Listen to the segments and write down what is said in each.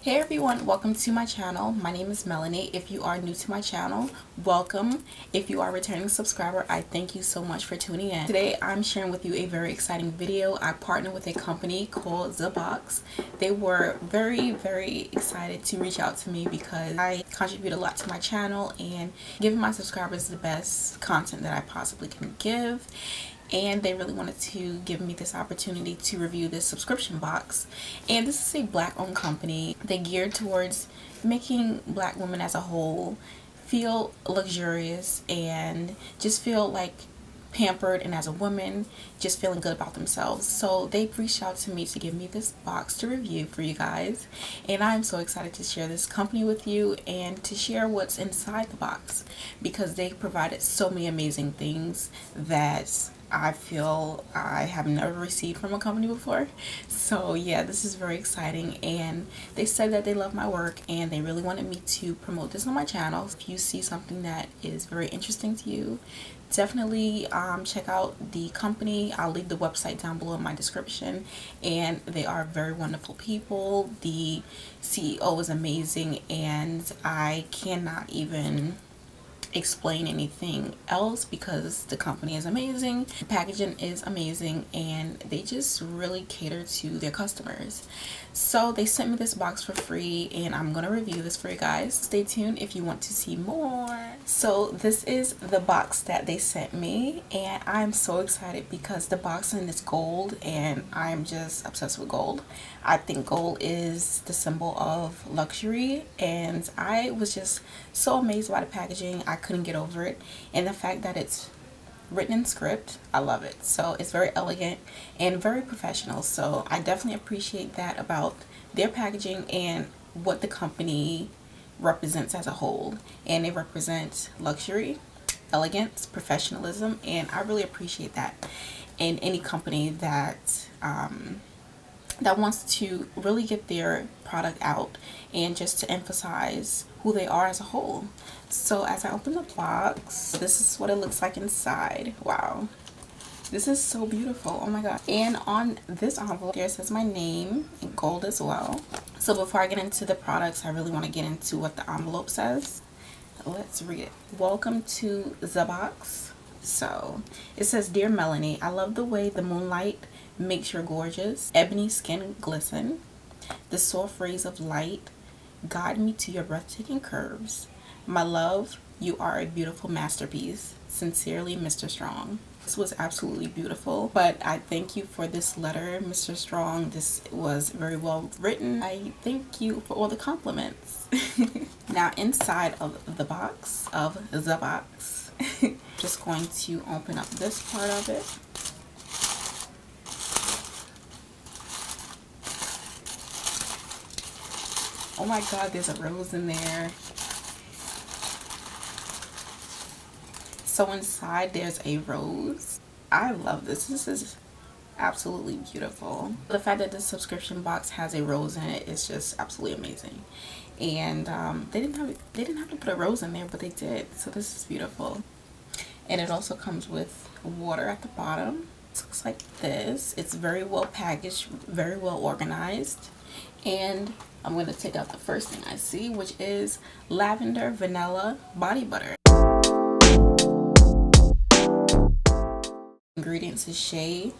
Hey everyone, welcome to my channel. My name is Melanie. If you are new to my channel, welcome. If you are a returning subscriber, I thank you so much for tuning in. Today I'm sharing with you a very exciting video. I partnered with a company called ZaaBox. They were very excited to reach out to me because I contribute a lot to my channel and giving my subscribers the best content that I possibly can give. And they really wanted to give me this opportunity to review this subscription box. And this is a black-owned company. They geared towards making black women as a whole feel luxurious and just feel like pampered, and as a woman just feeling good about themselves. So they reached out to me to give me this box to review for you guys, and I'm so excited to share this company with you and to share what's inside the box, because they provided so many amazing things that I feel I have never received from a company before. So yeah, this is very exciting, and they said that they love my work and they really wanted me to promote this on my channel. If you see something that is very interesting to you, definitely check out the company. I'll leave the website down below in my description, and they are very wonderful people. The CEO is amazing, and I cannot even explain anything else because the company is amazing, the packaging is amazing, and they just really cater to their customers. So they sent me this box for free, and I'm gonna review this for you guys. Stay tuned if you want to see more. So this is the box that they sent me, and I'm so excited because the boxing is gold, and I'm just obsessed with gold. I think gold is the symbol of luxury, and I was just so amazed by the packaging. I couldn't get over it, and the fact that it's written in script, I love it. So it's very elegant and very professional, so I definitely appreciate that about their packaging and what the company represents as a whole. And they represent luxury, elegance, professionalism, and I really appreciate that in any company that wants to really get their product out and just to emphasize who they are as a whole. So as I open the box, this is what it looks like inside. Wow, this is so beautiful. Oh my god. And on this envelope there says my name in gold as well. So before I get into the products, I really want to get into what the envelope says. Let's read it. Welcome to ZaaBox. So it says, "Dear Melanie, I love the way the moonlight makes your gorgeous ebony skin glisten. The soft rays of light guide me to your breathtaking curves. My love, you are a beautiful masterpiece. Sincerely, Mr. Strong." This was absolutely beautiful, but I thank you for this letter, Mr. Strong. This was very well written. I thank you for all the compliments. Now inside of the box of ZaaBox, just going to open up this part of it. Oh my god, there's a rose in there. So inside there's a rose. I love this. This is absolutely beautiful. The fact that this subscription box has a rose in it is just absolutely amazing. And they didn't have to put a rose in there, but they did. So this is beautiful. And it also comes with water at the bottom. It looks like this. It's very well packaged, very well organized. And I'm going to take out the first thing I see, which is lavender vanilla body butter. Ingredients is shea,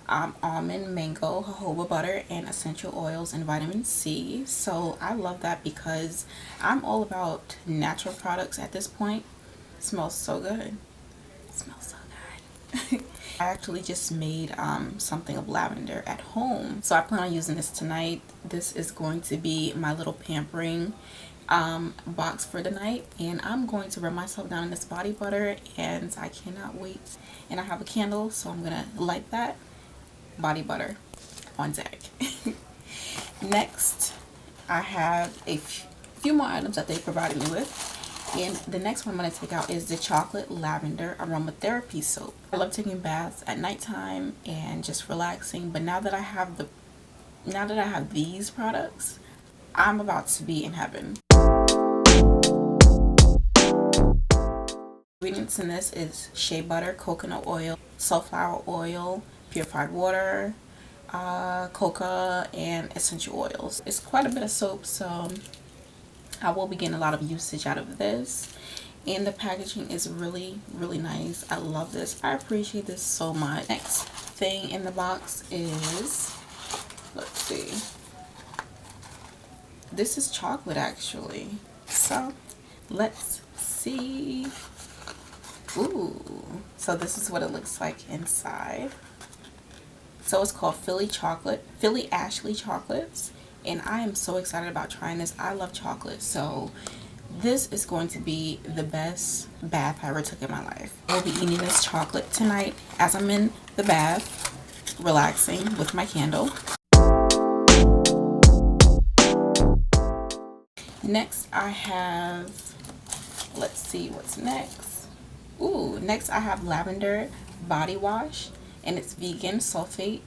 almond, mango, jojoba butter, and essential oils and vitamin C. So I love that because I'm all about natural products at this point. It smells so good. It smells so good. I actually just made something of lavender at home, so I plan on using this tonight. This is going to be my little pampering box for the night, and I'm going to rub myself down in this body butter, and I cannot wait. And I have a candle, so I'm gonna light that body butter on deck. Next, I have a few more items that they provided me with. And the next one I'm going to take out is the chocolate lavender aromatherapy soap. I love taking baths at nighttime and just relaxing, but now that I have these products, I'm about to be in heaven. Ingredients in this is shea butter, coconut oil, sunflower oil, purified water, coca, and essential oils. It's quite a bit of soap, so I will be getting a lot of usage out of this. And the packaging is really, really nice. I love this. I appreciate this so much. Next thing in the box is, let's see, this is chocolate actually. So let's see. Ooh, so this is what it looks like inside. So it's called Philly Ashley chocolates, and I am so excited about trying this. I love chocolate, so this is going to be the best bath I ever took in my life. I'll be eating this chocolate tonight as I'm in the bath, relaxing with my candle. Next I have, let's see what's next. Ooh, next I have lavender body wash, and it's vegan, sulfate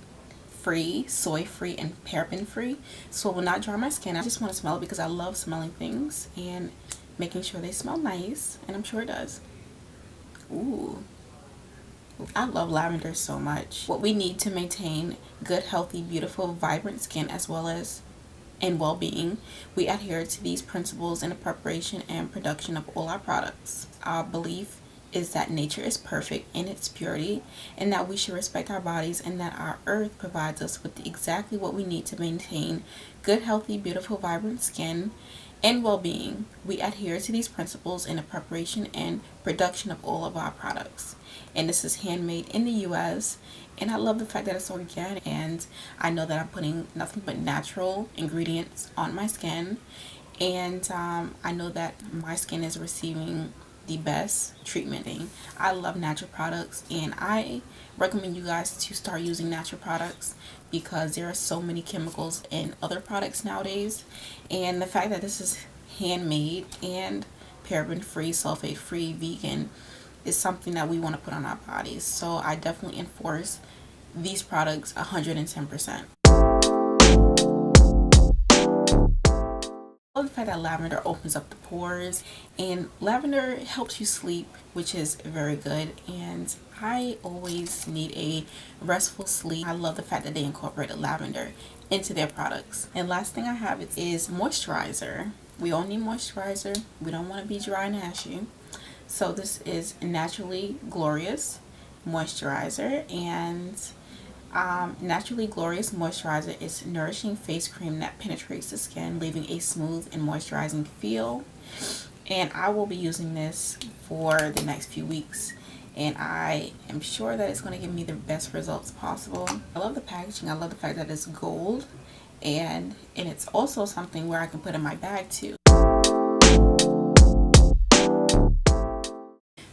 free, soy free, and paraben free, so it will not dry my skin. I just want to smell it because I love smelling things and making sure they smell nice, and I'm sure it does. Ooh, I love lavender so much. What we need to maintain good, healthy, beautiful, vibrant skin as well as and well-being, we adhere to these principles in the preparation and production of all our products. Our belief is that nature is perfect in its purity, and that we should respect our bodies, and that our earth provides us with exactly what we need to maintain good, healthy, beautiful, vibrant skin and well-being. We adhere to these principles in the preparation and production of all of our products, and this is handmade in the US. And I love the fact that it's organic, and I know that I'm putting nothing but natural ingredients on my skin, and I know that my skin is receiving the best treatment. I love natural products, and I recommend you guys to start using natural products because there are so many chemicals in other products nowadays, and the fact that this is handmade and paraben free, sulfate free, vegan is something that we want to put on our bodies. So I definitely enforce these products 110%. I love the fact that lavender opens up the pores, and lavender helps you sleep, which is very good, and I always need a restful sleep. I love the fact that they incorporated lavender into their products. And last thing I have is moisturizer. We all need moisturizer. We don't want to be dry and ashy. So this is Naturally Glorious moisturizer, and Naturally Glorious moisturizer is nourishing face cream that penetrates the skin, leaving a smooth and moisturizing feel. And I will be using this for the next few weeks, and I am sure that it's going to give me the best results possible. I love the packaging. I love the fact that it's gold, and it's also something where I can put in my bag too.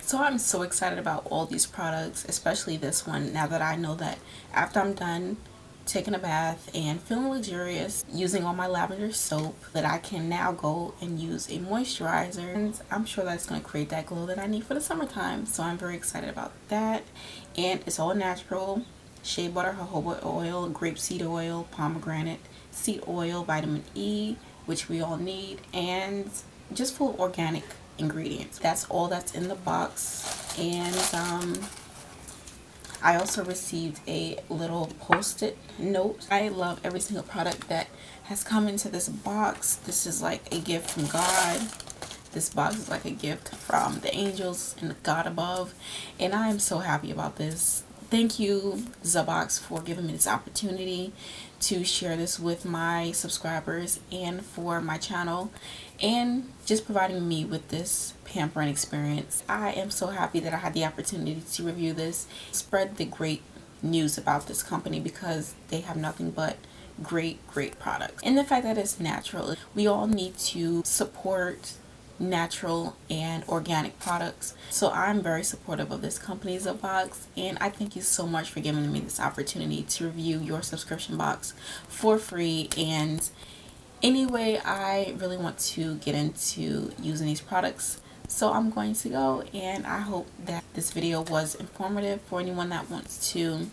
So I'm so excited about all these products, especially this one, now that I know that after I'm done taking a bath and feeling luxurious using all my lavender soap, that I can now go and use a moisturizer, and I'm sure that's going to create that glow that I need for the summertime. So I'm very excited about that, and it's all natural: shea butter, jojoba oil, grapeseed oil, pomegranate seed oil, vitamin E, which we all need, and just full of organic ingredients. That's all that's in the box. And I also received a little post-it note. I love every single product that has come into this box. This is like a gift from God. This box is like a gift from the angels and God above, and I am so happy about this. Thank you, ZaaBox, for giving me this opportunity to share this with my subscribers and for my channel, and just providing me with this pampering experience. I am so happy that I had the opportunity to review this, spread the great news about this company, because they have nothing but great products. And the fact that it's natural, we all need to support natural and organic products. So I'm very supportive of this company, ZaaBox, and I thank you so much for giving me this opportunity to review your subscription box for free. And anyway, I really want to get into using these products, so I'm going to go, and I hope that this video was informative for anyone that wants to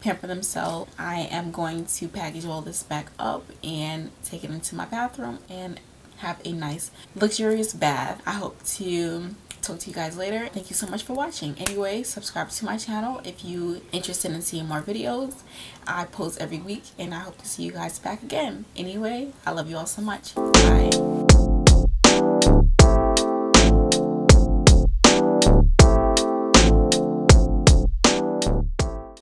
pamper themselves. I am going to package all this back up and take it into my bathroom and have a nice luxurious bath. I hope to talk to you guys later. Thank you so much for watching. Anyway, subscribe to my channel if you're interested in seeing more videos. I post every week, and I hope to see you guys back again. Anyway, I love you all so much. Bye.